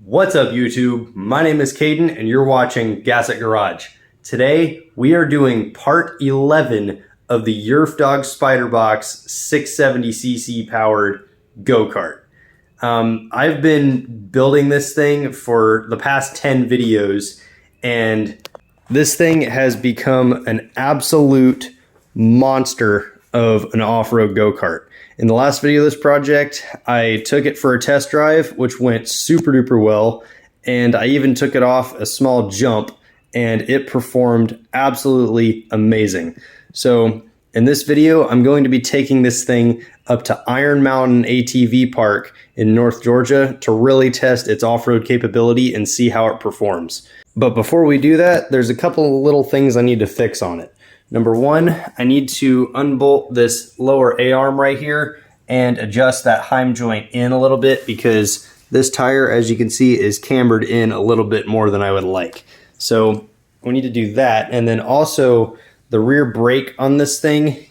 What's up YouTube? My name is Caden and you're watching Gas at Garage. Today we are doing part 11 of the Yerf Dog Spiderbox 670cc powered go-kart. I've been building this thing for the past 10 videos and this thing has become an absolute monster of an off-road go-kart. In the last video of this project, I took it for a test drive, which went super duper well, and I even took it off a small jump, and it performed absolutely amazing. So in this video, I'm going to be taking this thing up to Iron Mountain ATV Park in North Georgia to really test its off-road capability and see how it performs. But before we do that, there's a couple of little things I need to fix on it. Number one, I need to unbolt this lower A-arm right here and adjust that Heim joint in a little bit because this tire, as you can see, is cambered in a little bit more than I would like. So we need to do that. And then also the rear brake on this thing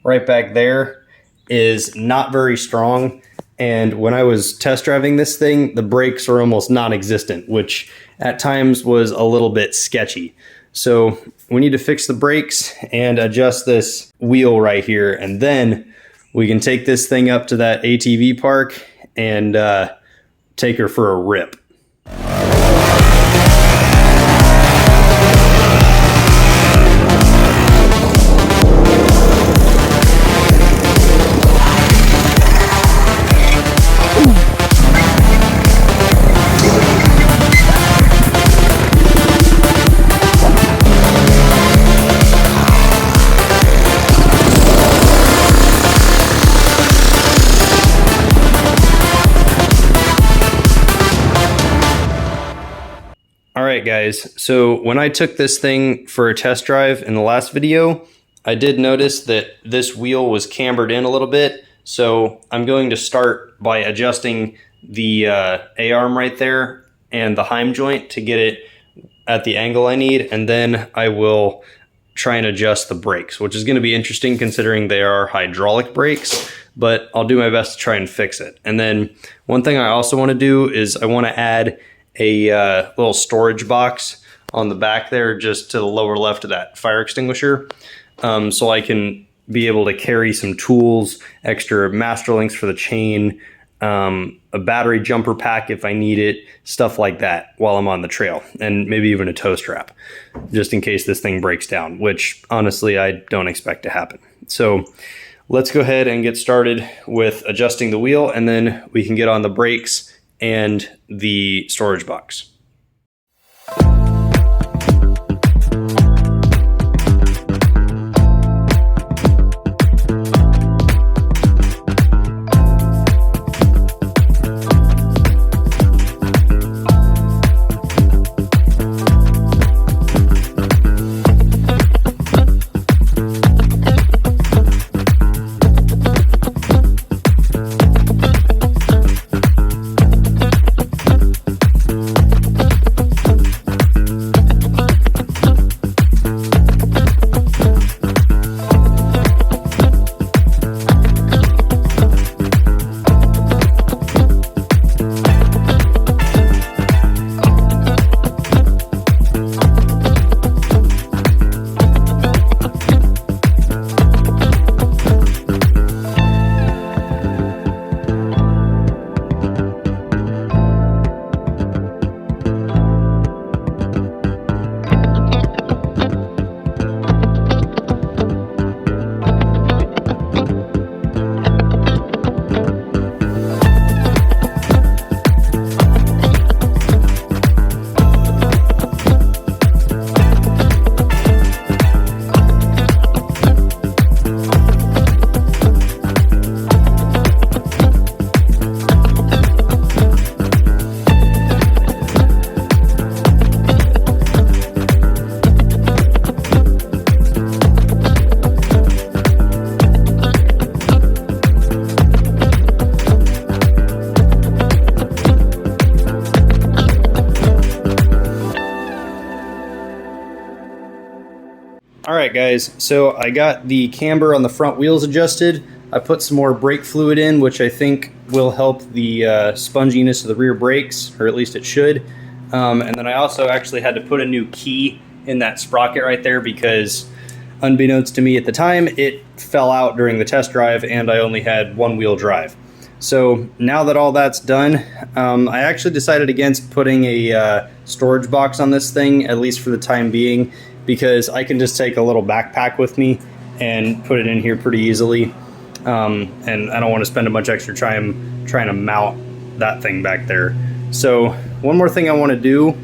right back there is not very strong. And when I was test driving this thing, the brakes are almost non-existent, which at times was a little bit sketchy. So we need to fix the brakes and adjust this wheel right here. And then we can take this thing up to that ATV park and take her for a rip. Alright guys, so when I took this thing for a test drive in the last video, I did notice that this wheel was cambered in a little bit, so I'm going to start by adjusting the A-arm right there and the Heim joint to get it at the angle I need, and then I will try and adjust the brakes, which is going to be interesting considering they are hydraulic brakes, but I'll do my best to try and fix it. And then one thing I also want to do is I want to add a little storage box on the back there just to the lower left of that fire extinguisher, so I can be able to carry some tools, extra master links for the chain, a battery jumper pack if I need it, stuff like that while I'm on the trail, and maybe even a tow strap just in case this thing breaks down, which honestly I don't expect to happen. So let's go ahead and get started with adjusting the wheel, and then we can get on the brakes and the storage box. Alright guys, so I got the camber on the front wheels adjusted. I put some more brake fluid in, which I think will help the sponginess of the rear brakes, or at least it should. And then I also actually had to put a new key in that sprocket right there because, unbeknownst to me at the time, it fell out during the test drive and I only had one-wheel drive. So now that all that's done, I actually decided against putting a storage box on this thing, at least for the time being, because I can just take a little backpack with me and put it in here pretty easily. And I don't want to spend a bunch extra time trying to mount that thing back there. So one more thing I want to do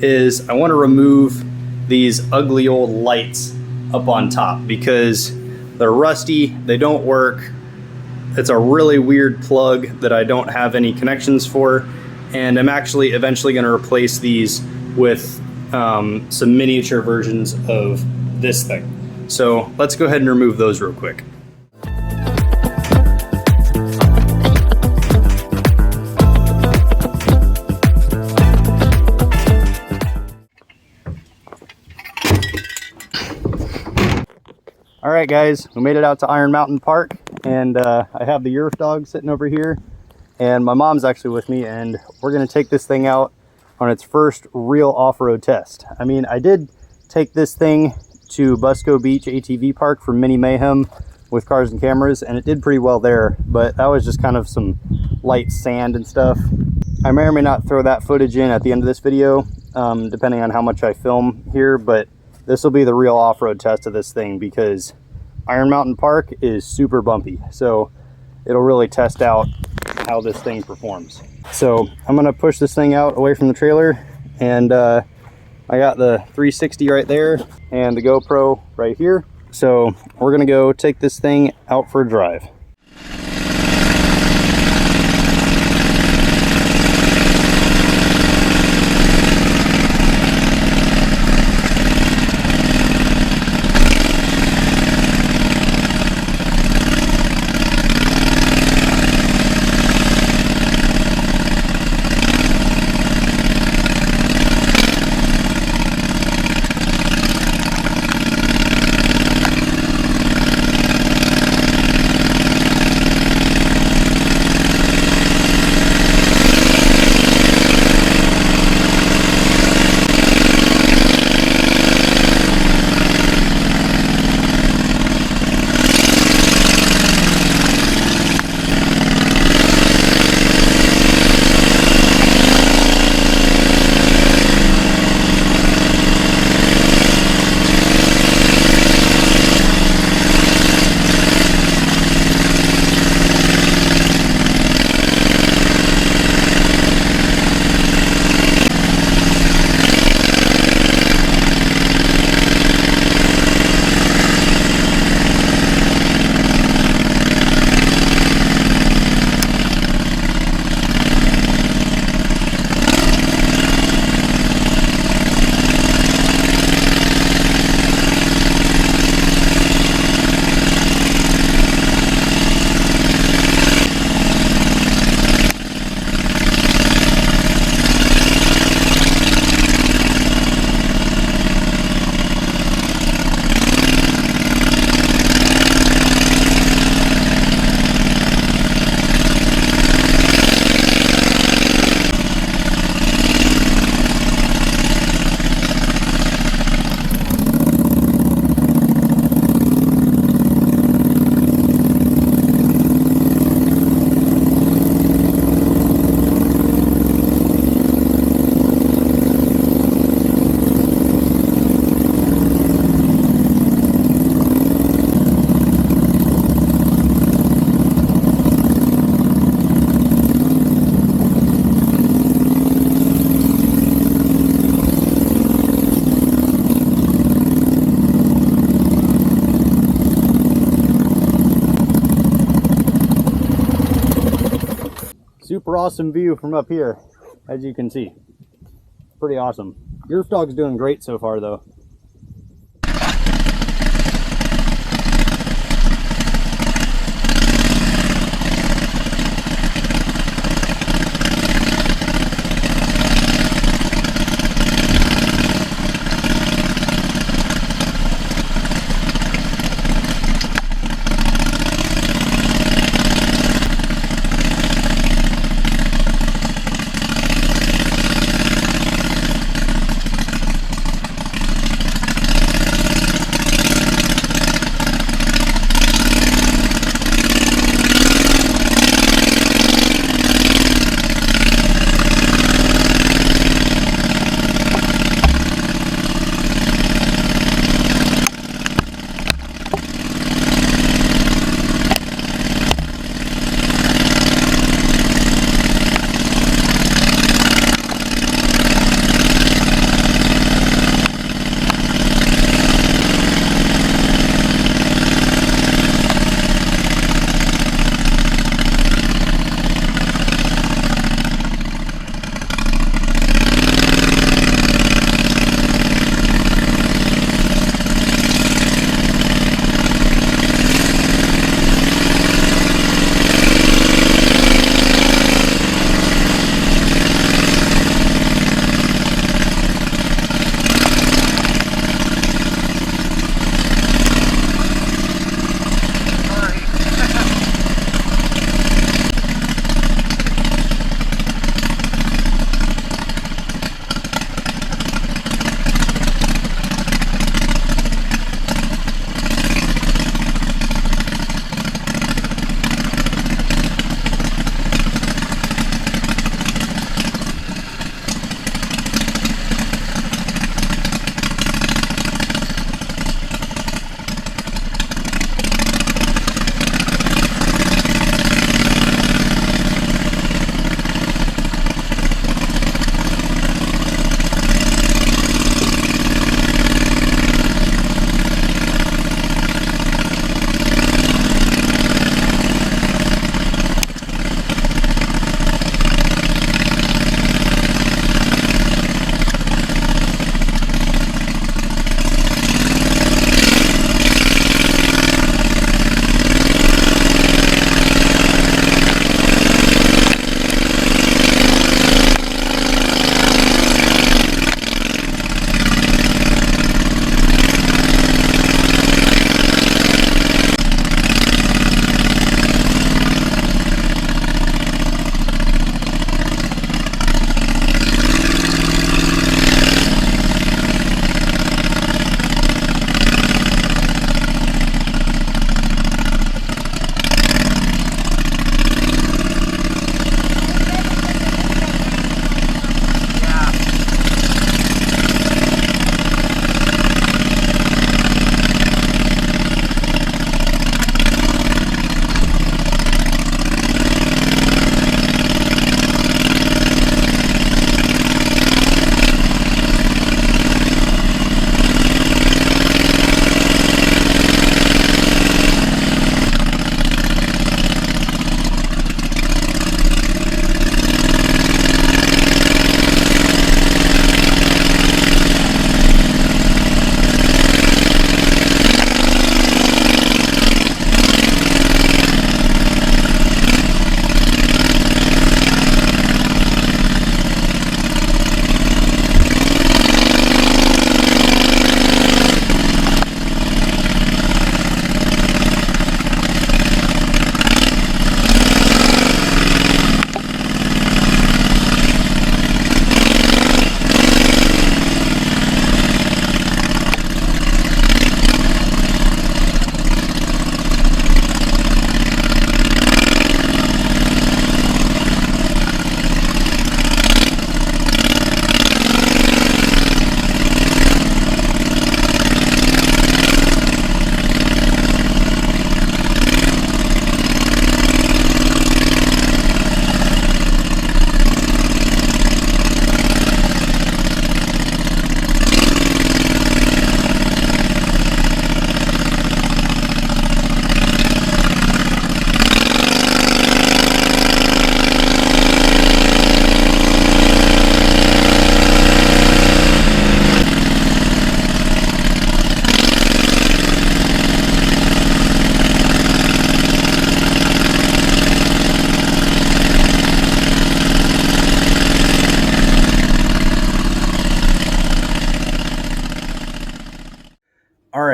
is I want to remove these ugly old lights up on top because they're rusty, they don't work. It's a really weird plug that I don't have any connections for, and I'm actually eventually going to replace these with some miniature versions of this thing. So let's go ahead and remove those real quick. All right, guys, we made it out to Iron Mountain Park, and I have the Yerf Dog sitting over here, and my mom's actually with me, and we're gonna take this thing out on its first real off-road test. I mean, I did take this thing to Busco Beach ATV Park for Mini Mayhem with cars and cameras, and it did pretty well there, but that was just kind of some light sand and stuff. I may or may not throw that footage in at the end of this video, depending on how much I film here, but this will be the real off-road test of this thing because Iron Mountain Park is super bumpy. So it'll really test out how this thing performs. So I'm gonna push this thing out away from the trailer, and I got the 360 right there and the GoPro right here. So we're gonna go take this thing out for a drive. Super awesome view from up here, as you can see. Pretty awesome. Yerf Dog's doing great so far though.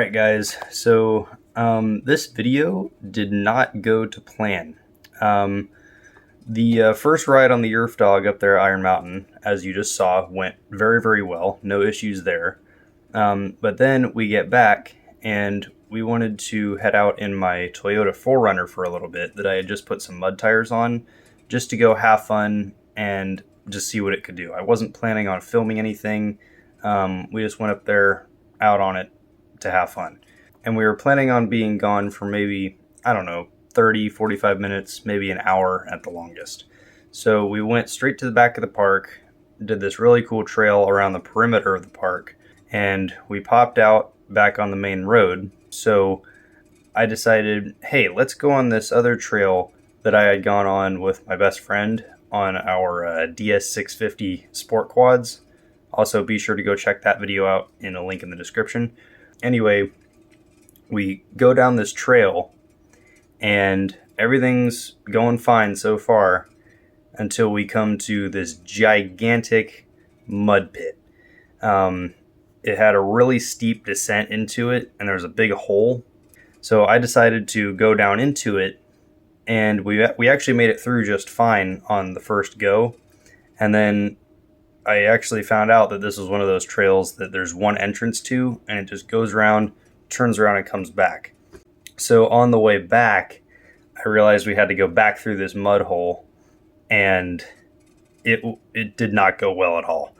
Alright guys, so this video did not go to plan. The first ride on the Yerf Dog up there at Iron Mountain, as you just saw, went very, very well. No issues there. But then we get back and we wanted to head out in my Toyota 4Runner for a little bit that I had just put some mud tires on just to go have fun and just see what it could do. I wasn't planning on filming anything. We just went up there out on it to have fun. And we were planning on being gone for maybe, I don't know, 30, 45 minutes, maybe an hour at the longest. So we went straight to the back of the park, did this really cool trail around the perimeter of the park, and we popped out back on the main road. So I decided, hey, let's go on this other trail that I had gone on with my best friend on our DS650 Sport Quads. Also, be sure to go check that video out in a link in the description. Anyway, we go down this trail and everything's going fine so far until we come to this gigantic mud pit. It had a really steep descent into it and there was a big hole. So I decided to go down into it, and we actually made it through just fine on the first go. And then I actually found out that this was one of those trails that there's one entrance to, and it just goes around, turns around, and comes back. So on the way back, I realized we had to go back through this mud hole, and it did not go well at all.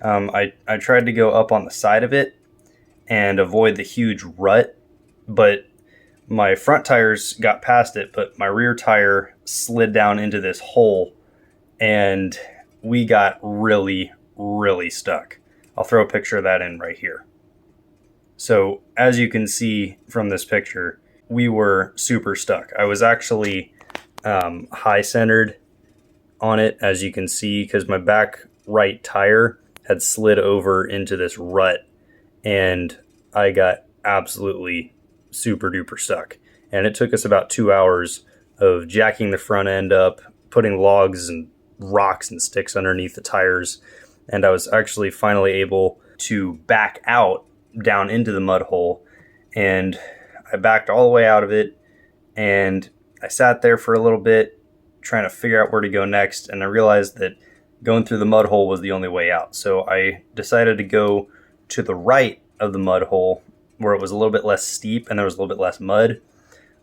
I tried to go up on the side of it and avoid the huge rut, but my front tires got past it, but my rear tire slid down into this hole, and we got really, really stuck. I'll throw a picture of that in right here. So as you can see from this picture, we were super stuck. I was actually high centered on it, as you can see, because my back right tire had slid over into this rut, and I got absolutely super duper stuck. And it took us about 2 hours of jacking the front end up, putting logs and rocks and sticks underneath the tires, and I was actually finally able to back out down into the mud hole. And I backed all the way out of it, and I sat there for a little bit trying to figure out where to go next, and I realized that going through the mud hole was the only way out. So I decided to go to the right of the mud hole where it was a little bit less steep and there was a little bit less mud.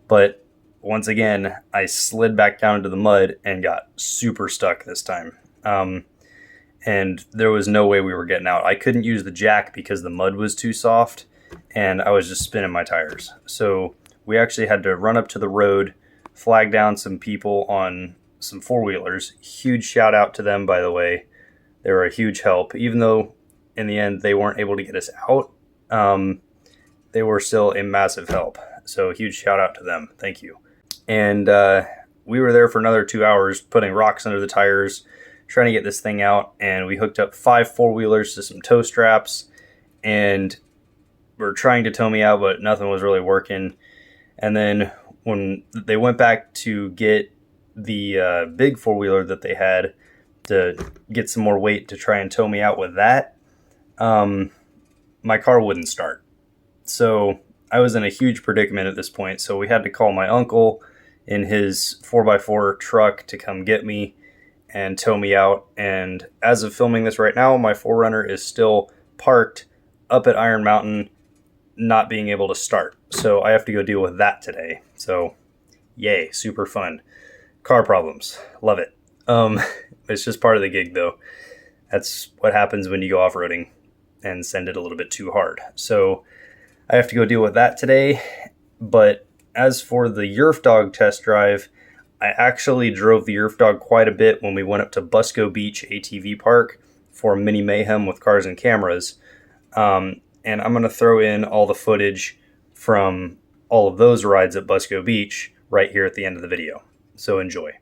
But once again, I slid back down into the mud and got super stuck this time. And there was no way we were getting out. I couldn't use the jack because the mud was too soft, and I was just spinning my tires. So we actually had to run up to the road, flag down some people on some four-wheelers. Huge shout out to them, by the way. They were a huge help. Even though in the end they weren't able to get us out, they were still a massive help. So huge shout out to them. Thank you. And we were there for another 2 hours putting rocks under the tires, trying to get this thing out. And we hooked up 5 four-wheelers to some tow straps, and we're trying to tow me out, but nothing was really working. And then when they went back to get the big four-wheeler that they had to get some more weight to try and tow me out with that, my car wouldn't start. So I was in a huge predicament at this point. So we had to call my uncle in his 4x4 truck to come get me and tow me out. And as of filming this right now, my 4Runner is still parked up at Iron Mountain, not being able to start. So I have to go deal with that today. So yay, super fun. Car problems, love it. It's just part of the gig though. That's what happens when you go off-roading and send it a little bit too hard. So I have to go deal with that today. But as for the Yerf Dog test drive, I actually drove the Yerf Dog quite a bit when we went up to Busco Beach ATV Park for Mini Mayhem with cars and cameras. And I'm going to throw in all the footage from all of those rides at Busco Beach right here at the end of the video. So enjoy.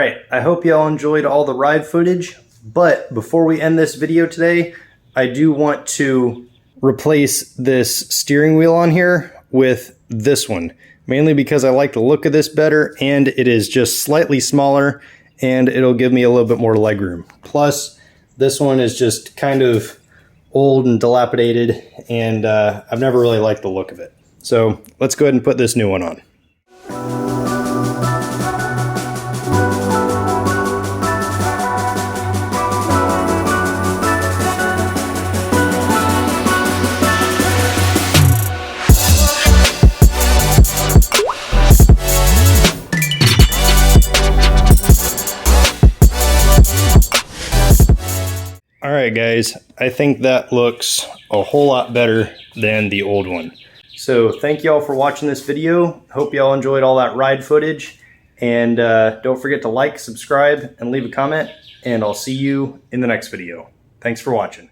right, I hope y'all enjoyed all the ride footage, but before we end this video today, I do want to replace this steering wheel on here with this one, mainly because I like the look of this better, and it is just slightly smaller, and it'll give me a little bit more legroom. Plus, this one is just kind of old and dilapidated, and I've never really liked the look of it. So let's go ahead and put this new one on. Alright guys, I think that looks a whole lot better than the old one. So thank y'all for watching this video. Hope y'all enjoyed all that ride footage. And don't forget to like, subscribe, and leave a comment. And I'll see you in the next video. Thanks for watching.